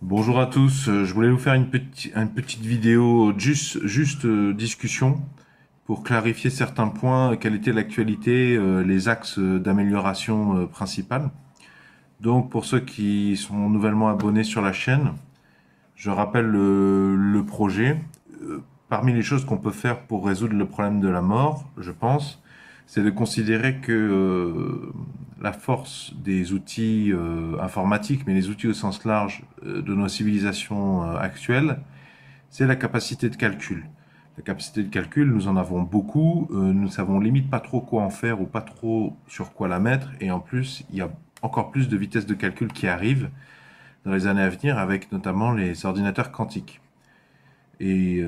Bonjour à tous, je voulais vous faire une petite vidéo juste discussion pour clarifier certains points, quelle était l'actualité, les axes d'amélioration principales. Donc pour ceux qui sont nouvellement abonnés sur la chaîne, je rappelle le projet. Parmi les choses qu'on peut faire pour résoudre le problème de la mort, je pense, c'est de considérer que la force des outils informatiques, mais les outils au sens large de nos civilisations actuelles, c'est la capacité de calcul. La capacité de calcul, nous en avons beaucoup, nous savons limite pas trop quoi en faire ou pas trop sur quoi la mettre, et en plus, il y a encore plus de vitesse de calcul qui arrive dans les années à venir avec notamment les ordinateurs quantiques. Et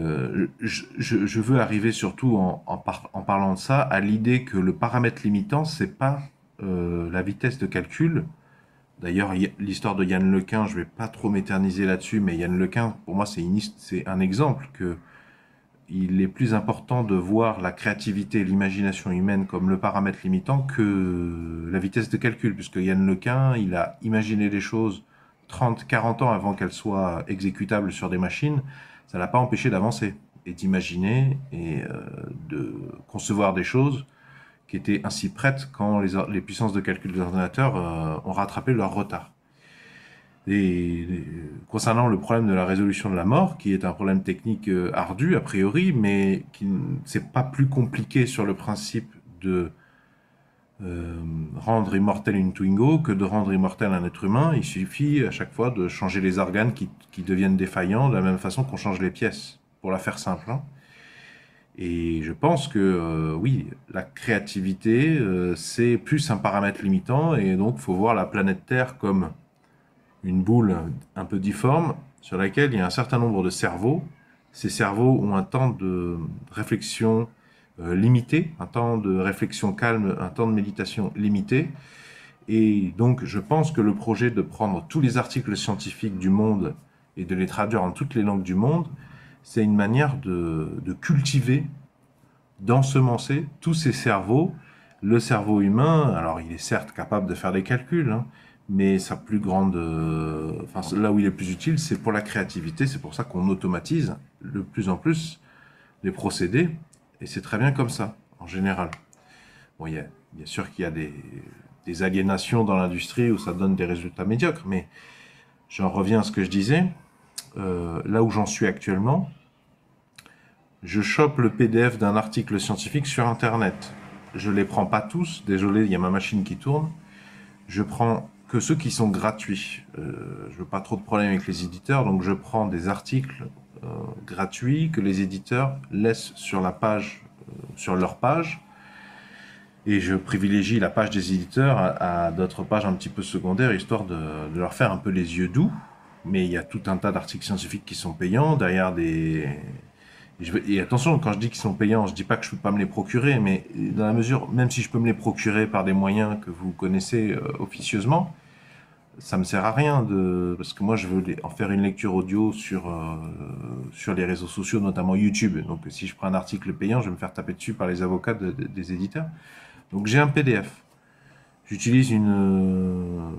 je veux arriver surtout en parlant de ça à l'idée que le paramètre limitant, c'est pas la vitesse de calcul. D'ailleurs, l'histoire de Yann Lequin, je vais pas trop m'éterniser là-dessus, mais Yann Lequin, pour moi, c'est un exemple que il est plus important de voir la créativité et l'imagination humaine comme le paramètre limitant que la vitesse de calcul, puisque Yann Lequin, il a imaginé les choses 30, 40 ans avant qu'elles soient exécutables sur des machines. Ça l'a pas empêché d'avancer et d'imaginer et de concevoir des choses qui étaient ainsi prêtes quand les puissances de calcul des ordinateurs ont rattrapé leur retard. Concernant le problème de la résolution de la mort, qui est un problème technique ardu a priori, mais qui c'est pas plus compliqué sur le principe de rendre immortel une Twingo que de rendre immortel un être humain. Il suffit à chaque fois de changer les organes qui deviennent défaillants de la même façon qu'on change les pièces, pour la faire simple. Hein. Et je pense que oui, la créativité, c'est plus un paramètre limitant, et donc il faut voir la planète Terre comme une boule un peu difforme sur laquelle il y a un certain nombre de cerveaux. Ces cerveaux ont un temps de réflexion limité, un temps de réflexion calme, un temps de méditation limité. Et donc, je pense que le projet de prendre tous les articles scientifiques du monde et de les traduire en toutes les langues du monde, c'est une manière de cultiver, d'ensemencer tous ces cerveaux. Le cerveau humain, alors il est certes capable de faire des calculs, hein, mais sa plus grande, enfin là où il est plus utile, c'est pour la créativité. C'est pour ça qu'on automatise de plus en plus les procédés, et c'est très bien comme ça, en général. Bon, il y a, bien sûr qu'il y a des aliénations dans l'industrie où ça donne des résultats médiocres, mais j'en reviens à ce que je disais. Là où j'en suis actuellement, je chope le PDF d'un article scientifique sur Internet. Je les prends pas tous, désolé, il y a ma machine qui tourne. Je prends que ceux qui sont gratuits. Je veux pas trop de problèmes avec les éditeurs, donc je prends des articles gratuits que les éditeurs laissent sur la page, sur leur page, et je privilégie la page des éditeurs à d'autres pages un petit peu secondaires, histoire de leur faire un peu les yeux doux. Mais il y a tout un tas d'articles scientifiques qui sont payants derrière des. Et attention, quand je dis qu'ils sont payants, je dis pas que je peux pas me les procurer, mais dans la mesure, même si je peux me les procurer par des moyens que vous connaissez officieusement, ça me sert à rien parce que moi je veux en faire une lecture audio sur les réseaux sociaux, notamment YouTube. Donc si je prends un article payant, je vais me faire taper dessus par les avocats des éditeurs. Donc j'ai un PDF. J'utilise une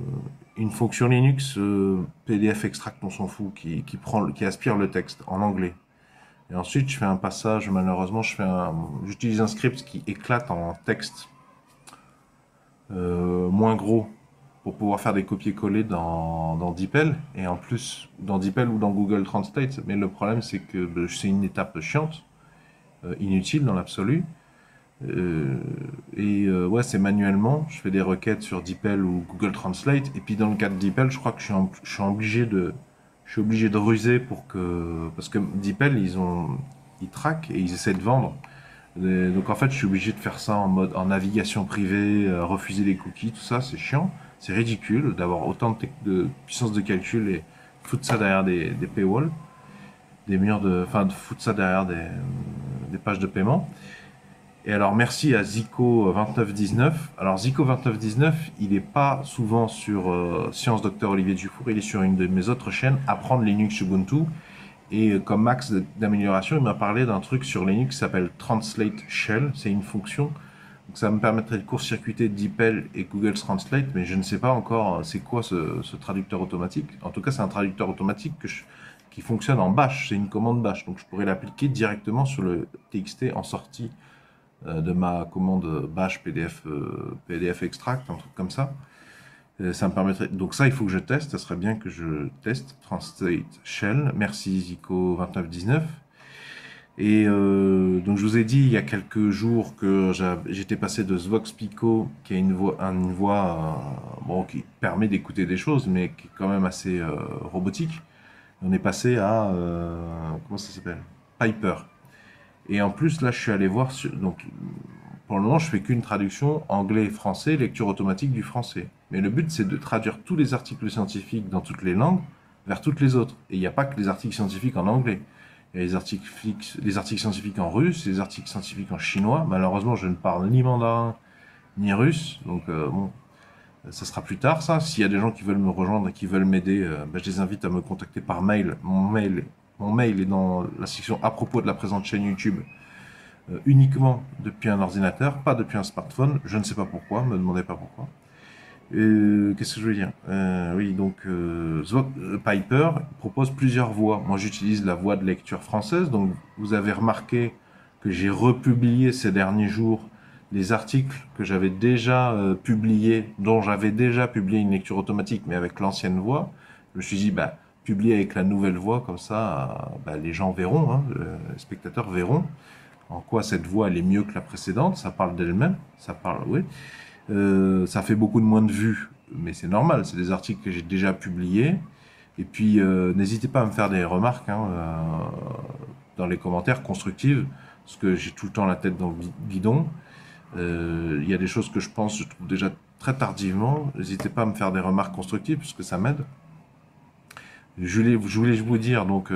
fonction Linux PDF extract, on s'en fout, qui aspire le texte en anglais. Et ensuite, je fais un passage, malheureusement, j'utilise un script qui éclate en texte moins gros pour pouvoir faire des copier-coller dans DeepL, et en plus dans DeepL ou dans Google Translate. Mais le problème, c'est que c'est une étape chiante, inutile dans l'absolu. Ouais, c'est manuellement, je fais des requêtes sur DeepL ou Google Translate, et puis dans le cas de DeepL, je crois que je suis obligé de ruser parce que DeepL, ils traquent et ils essaient de vendre. Donc en fait, je suis obligé de faire ça en navigation privée, refuser les cookies, tout ça, c'est chiant, c'est ridicule d'avoir autant de puissance de calcul et foutre ça derrière des paywalls, enfin, de foutre ça derrière des pages de paiement. Et alors merci à Zico2919. Alors Zico2919, il n'est pas souvent sur Science Docteur Olivier Dufour, il est sur une de mes autres chaînes, Apprendre Linux Ubuntu. Et comme axe d'amélioration, il m'a parlé d'un truc sur Linux qui s'appelle Translate Shell. C'est une fonction Donc ça me permettrait de court-circuiter DeepL et Google Translate, mais je ne sais pas encore c'est quoi ce traducteur automatique. En tout cas, c'est un traducteur automatique qui fonctionne en bash, c'est une commande bash. Donc je pourrais l'appliquer directement sur le TXT en sortie de ma commande bash PDF extract, un truc comme ça. Ça me permettrait. Donc ça, il faut que je teste. Ça serait bien que je teste Translate Shell. Merci Zico2919. Et donc je vous ai dit il y a quelques jours que j'étais passé de Zvox Pico, qui a une voix bon, qui permet d'écouter des choses, mais qui est quand même assez robotique. On est passé à comment ça s'appelle, Piper. Et en plus là, je suis allé voir donc pour le moment, je fais qu'une traduction anglais-français, lecture automatique du français. Mais le but, c'est de traduire tous les articles scientifiques dans toutes les langues vers toutes les autres. Et il n'y a pas que les articles scientifiques en anglais. Il y a les articles scientifiques en russe, les articles scientifiques en chinois. Malheureusement, je ne parle ni mandarin ni russe. Donc, bon, ça sera plus tard, ça. S'il y a des gens qui veulent me rejoindre et qui veulent m'aider, ben, je les invite à me contacter par mail. Mon mail est dans la section à propos de la présente chaîne YouTube. Uniquement depuis un ordinateur, pas depuis un smartphone. Je ne sais pas pourquoi, me demandez pas pourquoi. Qu'est-ce que je veux dire oui, donc Piper propose plusieurs voix. Moi, j'utilise la voix de lecture française. Donc, vous avez remarqué que j'ai republié ces derniers jours les articles que j'avais déjà publiés, dont j'avais déjà publié une lecture automatique, mais avec l'ancienne voix. Je me suis dit, bah, publier avec la nouvelle voix, comme ça, bah, les gens verront, hein, les spectateurs verront en quoi cette voix elle est mieux que la précédente. Ça parle d'elle-même, ça parle, oui. Ça fait beaucoup de moins de vues, mais c'est normal, c'est des articles que j'ai déjà publiés. Et puis, n'hésitez pas à me faire des remarques hein, dans les commentaires constructives, parce que j'ai tout le temps la tête dans le guidon. Il y a des choses que je pense, je trouve déjà très tardivement. N'hésitez pas à me faire des remarques constructives, parce que ça m'aide. Je voulais vous dire, donc,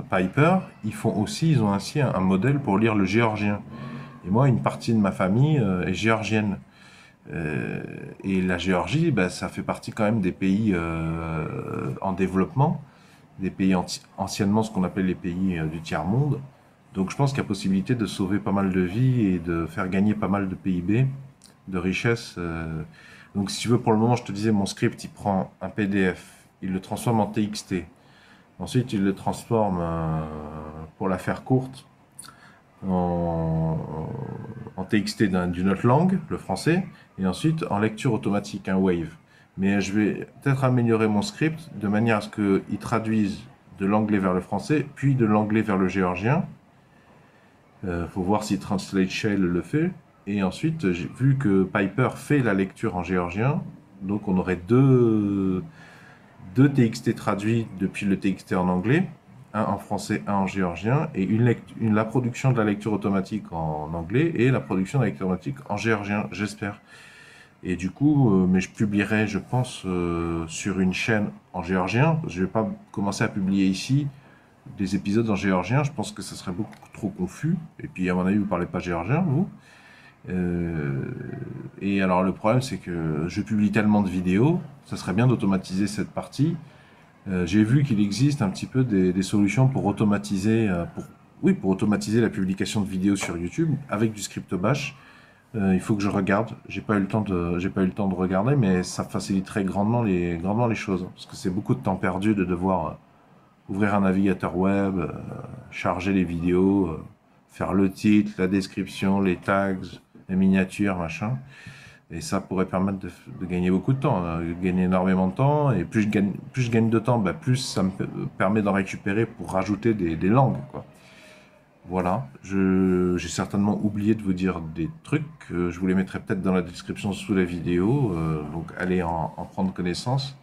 Piper, ils ont ainsi un modèle pour lire le géorgien. Et moi, une partie de ma famille est géorgienne. Et la Géorgie, bah, ça fait partie quand même des pays en développement, des pays anciennement ce qu'on appelle les pays du tiers-monde. Donc je pense qu'il y a possibilité de sauver pas mal de vies et de faire gagner pas mal de PIB, de richesse. Donc si tu veux, pour le moment, je te disais, mon script, il prend un PDF, il le transforme en TXT. Ensuite, il le transforme, pour la faire courte, en TXT d'une autre langue, le français, et ensuite en lecture automatique, un Wave. Mais je vais peut-être améliorer mon script de manière à ce qu'il traduise de l'anglais vers le français, puis de l'anglais vers le géorgien. Faut voir si Translate Shell le fait. Et ensuite, j'ai vu que Piper fait la lecture en géorgien, donc on aurait deux TXT traduits depuis le TXT en anglais, un en français, un en géorgien, et la production de la lecture automatique en anglais et la production de la lecture automatique en géorgien, j'espère. Et du coup, mais je publierai, je pense, sur une chaîne en géorgien. Je ne vais pas commencer à publier ici des épisodes en géorgien. Je pense que ça serait beaucoup trop confus. Et puis, à mon avis, vous ne parlez pas géorgien, vous. Et alors, le problème, c'est que je publie tellement de vidéos, ça serait bien d'automatiser cette partie. J'ai vu qu'il existe un petit peu des solutions pour automatiser, pour automatiser la publication de vidéos sur YouTube avec du script bash. Il faut que je regarde. J'ai pas eu le temps de regarder, mais ça faciliterait grandement les choses, parce que c'est beaucoup de temps perdu de devoir ouvrir un navigateur web, charger les vidéos, faire le titre, la description, les tags, les miniatures, machin. Et ça pourrait permettre de gagner beaucoup de temps, de gagner énormément de temps. Et plus je gagne de temps, bah, plus ça me permet d'en récupérer pour rajouter des langues, quoi. Voilà, j'ai certainement oublié de vous dire des trucs. Je vous les mettrai peut-être dans la description sous la vidéo. Donc allez en prendre connaissance.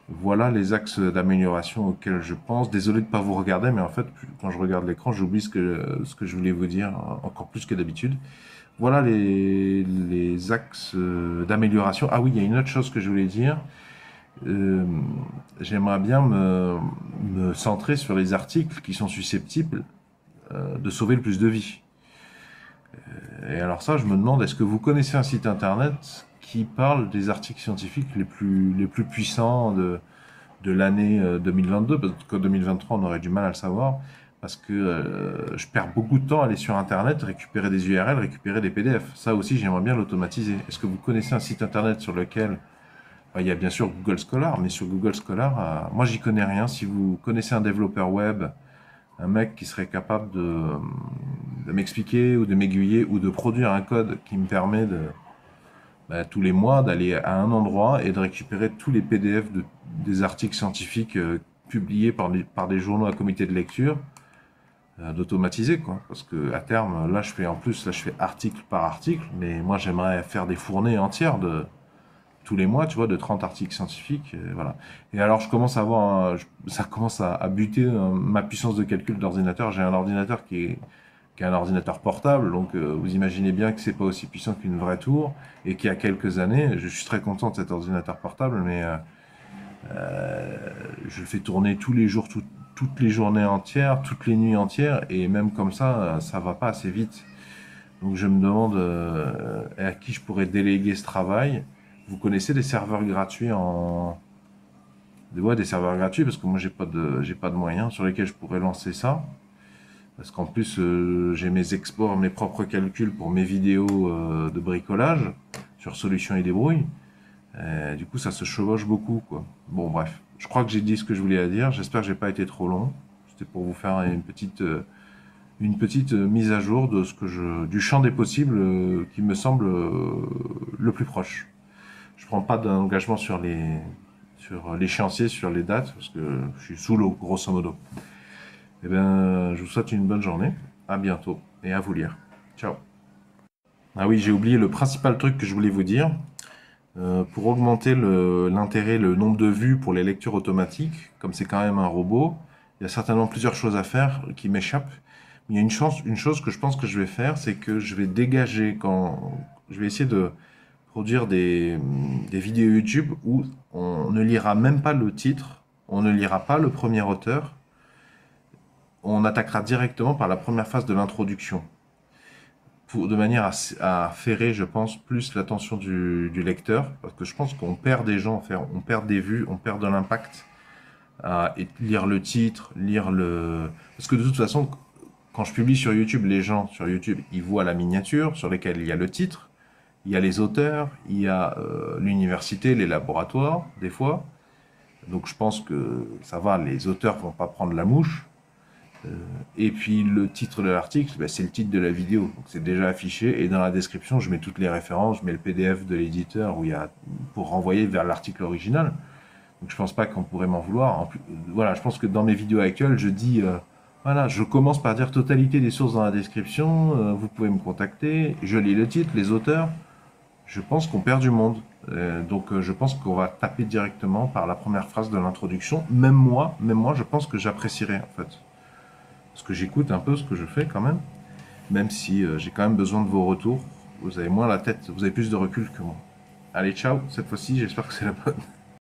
Voilà les axes d'amélioration auxquels je pense. Désolé de ne pas vous regarder, mais en fait, quand je regarde l'écran, j'oublie ce que je voulais vous dire, encore plus que d'habitude. Voilà les axes d'amélioration. Ah oui, il y a une autre chose que je voulais dire. J'aimerais bien me centrer sur les articles qui sont susceptibles de sauver le plus de vies. Et alors ça, je me demande, est-ce que vous connaissez un site internet qui parle des articles scientifiques les plus puissants de l'année 2022, parce qu'en 2023, on aurait du mal à le savoir. parce que je perds beaucoup de temps à aller sur Internet, récupérer des URL, récupérer des PDF. Ça aussi, j'aimerais bien l'automatiser. Est-ce que vous connaissez un site Internet sur lequel il y a bien sûr Google Scholar, mais sur Google Scholar, moi, j'y connais rien. Si vous connaissez un développeur web, un mec qui serait capable de m'expliquer ou de m'aiguiller ou de produire un code qui me permet tous les mois d'aller à un endroit et de récupérer tous les PDF des articles scientifiques publiés par des journaux à comité de lecture, d'automatiser, quoi. Parce que à terme, là je fais article par article, mais moi j'aimerais faire des fournées entières tous les mois, tu vois, de 30 articles scientifiques, voilà. Et alors je commence à ça commence à buter ma puissance de calcul d'ordinateur. J'ai un ordinateur qui est un ordinateur portable, donc vous imaginez bien que c'est pas aussi puissant qu'une vraie tour, et qu'il y a quelques années, je suis très content de cet ordinateur portable, mais je le fais tourner tous les jours, toutes les journées entières, toutes les nuits entières, et même comme ça va pas assez vite. Donc je me demande à qui je pourrais déléguer ce travail. Vous connaissez des serveurs gratuits ouais, des serveurs gratuits, parce que moi j'ai pas de moyens sur lesquels je pourrais lancer ça. Parce qu'en plus, j'ai mes exports, mes propres calculs pour mes vidéos de bricolage sur Solutions et Débrouille. Du coup, ça se chevauche beaucoup, quoi. Bon, bref. Je crois que j'ai dit ce que je voulais dire. J'espère que j'ai pas été trop long. C'était pour vous faire une petite mise à jour de du champ des possibles qui me semble le plus proche. Je prends pas d'engagement sur l'échéancier, sur les dates, parce que je suis sous l'eau, grosso modo. Eh bien, je vous souhaite une bonne journée. À bientôt et à vous lire. Ciao. Ah oui, j'ai oublié le principal truc que je voulais vous dire. Pour augmenter l'intérêt, le nombre de vues pour les lectures automatiques, comme c'est quand même un robot, il y a certainement plusieurs choses à faire qui m'échappent. Il y a une chose que je pense que je vais faire, c'est que je vais dégager je vais essayer de produire des vidéos YouTube où on ne lira même pas le titre, on ne lira pas le premier auteur, on attaquera directement par la première phase de l'introduction, de manière à ferrer, je pense, plus l'attention du lecteur, parce que je pense qu'on perd des gens, on perd des vues, on perd de l'impact à lire le titre, Parce que de toute façon, quand je publie sur YouTube, les gens sur YouTube, ils voient la miniature sur laquelle il y a le titre, il y a les auteurs, il y a l'université, les laboratoires, des fois. Donc je pense que ça va, les auteurs vont pas prendre la mouche. Et puis le titre de l'article, c'est le titre de la vidéo, donc c'est déjà affiché. Et dans la description, je mets toutes les références, je mets le PDF de l'éditeur pour renvoyer vers l'article original. Donc je pense pas qu'on pourrait m'en vouloir. En plus, voilà, je pense que dans mes vidéos actuelles, je dis, voilà, je commence par dire totalité des sources dans la description, vous pouvez me contacter, je lis le titre, les auteurs. Je pense qu'on perd du monde. Donc je pense qu'on va taper directement par la première phrase de l'introduction. Même moi, je pense que j'apprécierais en fait. Parce que j'écoute un peu ce que je fais quand même si j'ai quand même besoin de vos retours. Vous avez moins la tête, vous avez plus de recul que moi. Allez, ciao, cette fois-ci, j'espère que c'est la bonne.